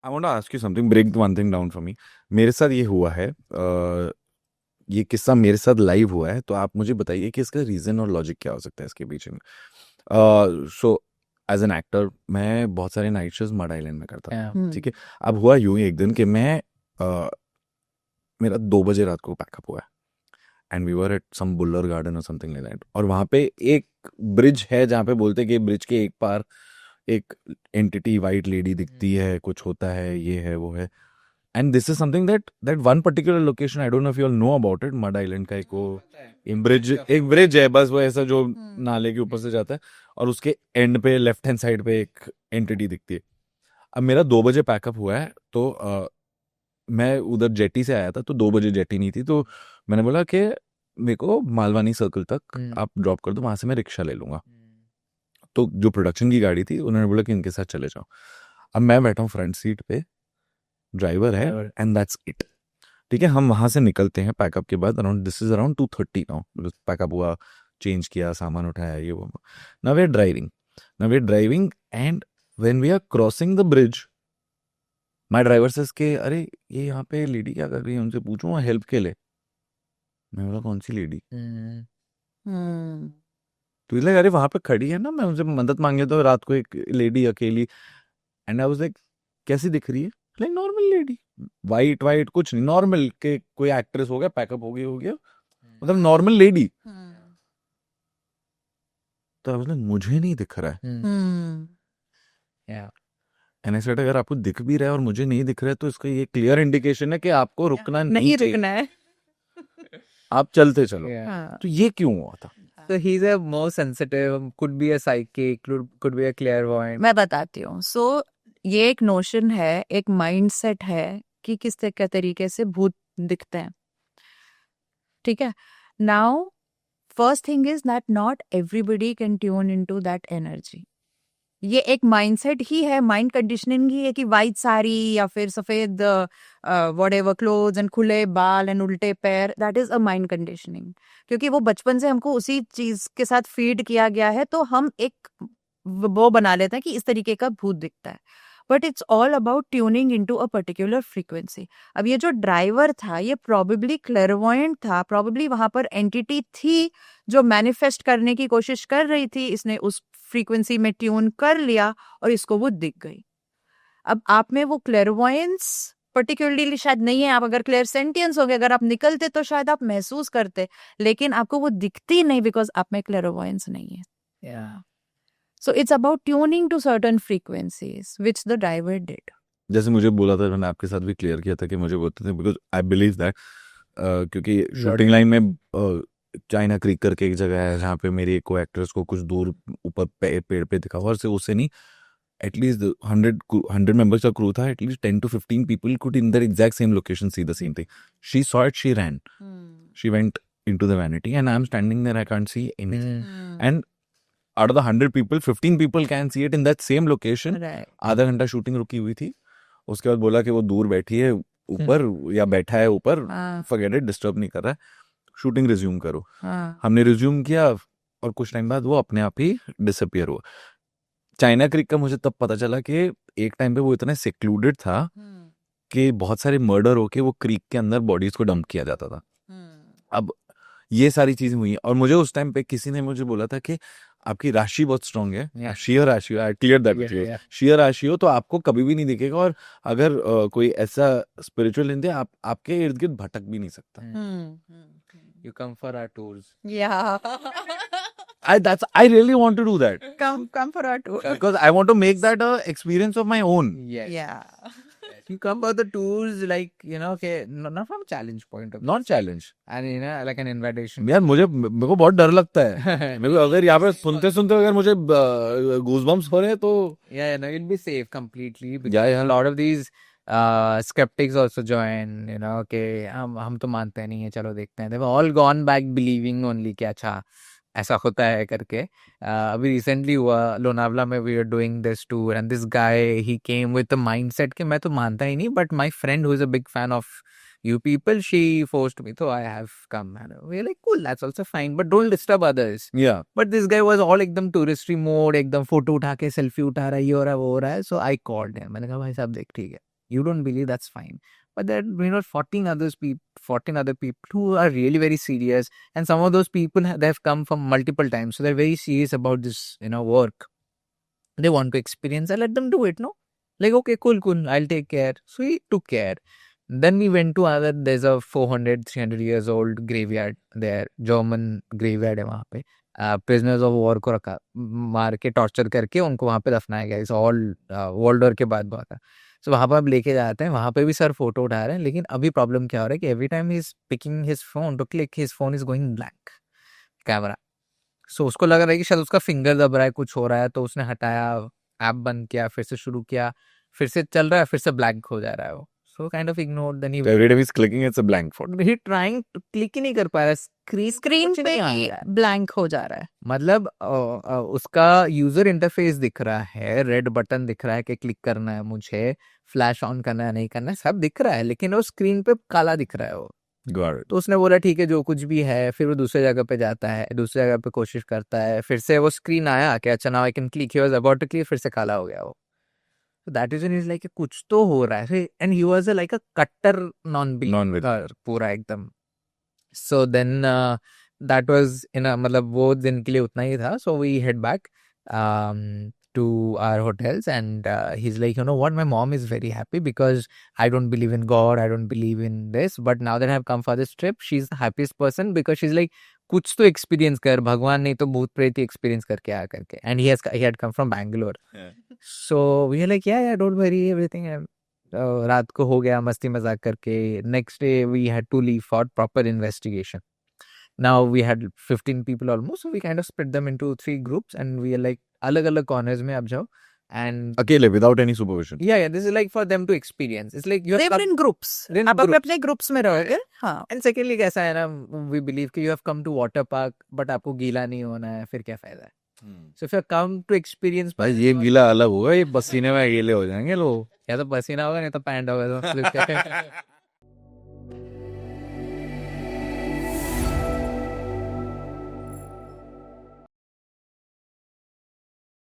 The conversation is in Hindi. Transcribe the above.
I want to ask you something, break one thing down for me. मेरे साथ ये हुआ है, ये किस्सा मेरे साथ लाइव हुआ है, तो आप मुझे बताइए कि इसका रीज़न और लॉजिक क्या हो सकता है इसके पीछे में। सो एज एन एक्टर मैं बहुत सारे नाइट शोज मड आइलैंड में करता था, ठीक है। अब हुआ यूं ही एक दिन कि मेरा 2 बजे रात को पैकअप हुआ है, and we were at some Bullar garden और समथिंग लाइक दैट, और वहाँ पे एक ब्रिज है जहाँ पे बोलते हैं कि ब्रिज के एक पार एक एंटिटी वाइट लेडी दिखती है, कुछ होता है, ये है वो है। And this is something that one particular location, I don't know if you all know about it, mud island का एक ब्रिज है बस, वो ऐसा जो नाले के ऊपर से जाता है, और उसके एंड पे लेफ्ट हैंड साइड पे एक एंटिटी दिखती है। अब मेरा 2 बजे पैकअप हुआ है, तो मैं उधर जेटी से आया था, तो 2 बजे जेटी नहीं थी, तो मैंने बोला कि मेरे को मालवानी सर्कल तक आप ड्रॉप कर दो, वहां से मैं रिक्शा ले लूंगा। तो जो प्रोडक्शन की गाड़ी थी, उन्होंने बोला कि इनके साथ चले जाओ। अब मैं बैठा हूँ फ्रंट सीट पे, ड्राइवर है, एंड दैट्स इट। ठीक है, हम वहां से निकलते हैं पैकअप के बाद, around this is around 2:30 now. Pack up हुआ, चेंज किया, सामान उठाया, ये वो। Now we are driving and when we are crossing the bridge, my driver से के अरे ये यहाँ पे लेडी क्या कर रही है, उनसे पूछूं हेल्प के लिए। मैं बोला कौन सी लेडी? तो लाइक अरे वहां पे खड़ी है ना, मैं उनसे मदद मांगे तो रात को एक लेडी अकेली। एंड आई वाज लाइक कैसी दिख रही है? Like normal lady, white white कुछ नहीं, नॉर्मल के कोई एक्ट्रेस हो गया, पैकअप हो गया, मतलब नॉर्मल लेडी। तो आई वाज लाइक मुझे नहीं दिख रहा है। एंड आई सेड अगर आपको दिख भी रहा है और मुझे नहीं दिख रहा है, तो इसका ये क्लियर इंडिकेशन है कि आपको रुकना नहीं रुकना है। आप चलते चलो। हाँ. तो ये क्यों हुआ था? So he's a more sensitive, could be a psychic, could be a clairvoyant. मैं बताती हूँ। सो ये एक नोशन है, एक माइंडसेट है कि किस तरीके से भूत दिखते हैं। ठीक है, now first thing is that not everybody can tune into that energy. ये एक माइंडसेट ही है, माइंड कंडीशनिंग ही है कि वाइट साड़ी या फिर सफेद व्हाटएवर क्लोथ्स एंड खुले बाल एंड उल्टे पैर, that is a mind conditioning. क्योंकि वो बचपन से हमको उसी चीज के साथ फीड किया गया है, तो हम एक वो बना लेते हैं कि इस तरीके का भूत दिखता है। But it's all about tuning into a particular frequency. अब ये जो ड्राइवर था, ये प्रॉबेबली क्लेयरवॉयंट था, प्रॉबेबली वहां पर एंटिटी थी जो मैनिफेस्ट करने की कोशिश कर रही थी, इसने उस फ्रीक्वेंसी में ट्यून कर लिया और इसको वो दिख गई। अब आप में वो क्लेयरवॉयंस पर्टिकुलरली शायद नहीं है, आप अगर क्लियर सेंटियंस हो गए, अगर आप निकलते तो शायद आप महसूस करते, लेकिन आपको वो दिखती नहीं बिकॉज आप में क्लेयरवॉयंस नहीं है। Yeah. So it's about tuning to certain frequencies, which the driver did. जैसे मुझे बोला था, मैंने आपके साथ भी क्लियर किया था कि मुझे बोलते थे, बिकॉज आई बिलीव दैट, क्योंकि शूटिंग लाइन में चाइना क्रीक करके एक जगह है जहाँ पे मेरी को एक्ट्रेस को कुछ दूर ऊपर पेड़ पे दिखा, और से उससे नहीं, एटलीस्ट 100 मेंबर्स का क्रू था, at least 10 to 15 people could in the exact same location see the same thing. She saw it, she ran, she went into the vanity, and I'm standing there, I can't see anything. And out of the 100 people, 15 people can see it in that same location. Right. आधा घंटा शूटिंग रुकी हुई थी, उसके बाद बोला कि वो दूर बैठी है ऊपर या बैठा है ऊपर, फॉरगेट इट, डिस्टर्ब नहीं कर रहा है, शूटिंग रिज्यूम करो। हमने रिज्यूम किया, और कुछ टाइम बाद वो अपने आप ही डिसअपियर हुआ। चाइना क्रीक का मुझे तब पता चला कि एक टाइम पे वो इतना सेक्लूडेड था कि बहुत सारे मर्डर होके वो क्रीक के अंदर बॉडीज को डंप किया जाता था। अब ये सारी चीजें हुई, और मुझे उस टाइम पे किसी ने मुझे बोला था कि आपकी राशि बहुत स्ट्रांग है, शियर राशि, आई क्लियर दैट, शियर राशि हो तो आपको कभी भी नहीं दिखेगा, और अगर कोई ऐसा स्पिरिचुअल इंद्रिय आपके इर्द गिर्द भटक भी नहीं सकता। You come for our tours. Yeah. I really want to do that Come for our tour. because I want to make that a experience of my own. Yes. Yeah. You come for the tours, like, okay, not from challenge point of view. Not challenge. And, like an invitation. यार मेरे को बहुत डर लगता है। मेरे को अगर यहाँ पे सुनते अगर मुझे गूज़बम्प्स हो रहे हैं तो Yeah, no, you'll be safe completely. Because Yeah. a lot of these skeptics also join, okay, हम तो मानते नहीं है, चलो देखते हैं। They've all gone back believing only कि अच्छा ऐसा होता है करके। अभी रिसेंटली हुआ लोनावला में, we are doing this tour, and this guy he came with the mindset कि मैं तो मानता ही नहीं, but my friend who is a big fan of you people, she forced me, so I have come, and we're like, cool, that's also fine, but don't disturb others. Yeah. But this guy was all एकदम touristy mode, एकदम फोटो उठा के सेल्फी उठा रहा है, ये हो रहा है वो हो रहा है, so I called him, मैंने कहा भाई साहब देख ठीक है, you don't believe, that's fine. But there are, 14 other people who are really very serious, and some of those people they have come from multiple times, so they're very serious about this, work. They want to experience. I let them do it. No, like, okay, cool, I'll take care. So he took care. Then we went to there's a 300 years old graveyard there, German graveyard है वहाँ पे. Prisoners of war को रखा, मार के टॉर्चर करके उनको वहाँ पे दफनाया गया. इस ऑल वर्ल्ड वॉर के बाद बहुत था. सो वहाँ पर आप लेके जाते हैं, वहाँ पे भी सर फोटो उठा रहे हैं, लेकिन अभी प्रॉब्लम क्या हो रहा है कि every time he is picking his phone to click, his phone is going blank camera. So उसको लग रहा है कि शायद उसका फिंगर दब रहा है, कुछ हो रहा है, तो उसने हटाया, ऐप बंद किया, फिर से शुरू किया, फिर से चल रहा है, फिर से ब्लैंक हो जा रहा है वो. So kind of ignore. Then he Every time he's clicking, it's a blank photo. He trying to click ही नहीं कर पा रहा है. स्क्रीन पे ब्लैंक हो जा रहा है. मतलब उसका यूजर इंटरफेस दिख रहा है, रेड बटन दिख रहा है कि क्लिक करना है, मुझे फ्लैश ऑन करना है, नहीं करना है, सब दिख रहा है, लेकिन वो स्क्रीन पे काला दिख रहा है वो. Got it. तो उसने बोला ठीक है, जो कुछ भी है. फिर वो दूसरे जगह पे जाता है, दूसरी जगह पे कोशिश करता है, फिर से वो स्क्रीन आया कि अच्छा now I can click, he was about to click, फिर से काला हो गया वो. So that is when he's like कुछ तो हो रहा है. And he was like a cutter non-believer पूरा एकदम. So then that was मतलब वो दिन के लिए उतना ही था. So we head back to our hotels, and he's like, you know what, my mom is very happy because I don't believe in God, I don't believe in this, but now that I've come for this trip, she's the happiest person because she's like, कुछ तो एक्सपीरियंस कर, भगवान नहीं तो भूत प्रेत ही एक्सपीरियंस करके आ करके. And he had come from Bangalore. So we are like yeah don't worry, everything. रात को हो गया मस्ती मजाक करके. Next day we had to leave for proper investigation. Now we had 15 people almost, so we kind of split them into 3 groups, and we are like अलग अलग कॉर्नर्स में आप जाओ. And Akele, without any supervision. yeah, this is like for them to experience. It's like you They have were in groups. in आप groups. अपने ग्रुप्स में रहोगे. हाँ. And secondly कैसा है ना, we believe कि you have come to water park, but आपको गीला नहीं होना है, फिर क्या फायदा है. So if you come to experience, भाई ये गीला अलग होगा, ये पसीने में गीले हो जाएंगे लोग. या तो पसीना होगा नहीं तो पैंट होगा तो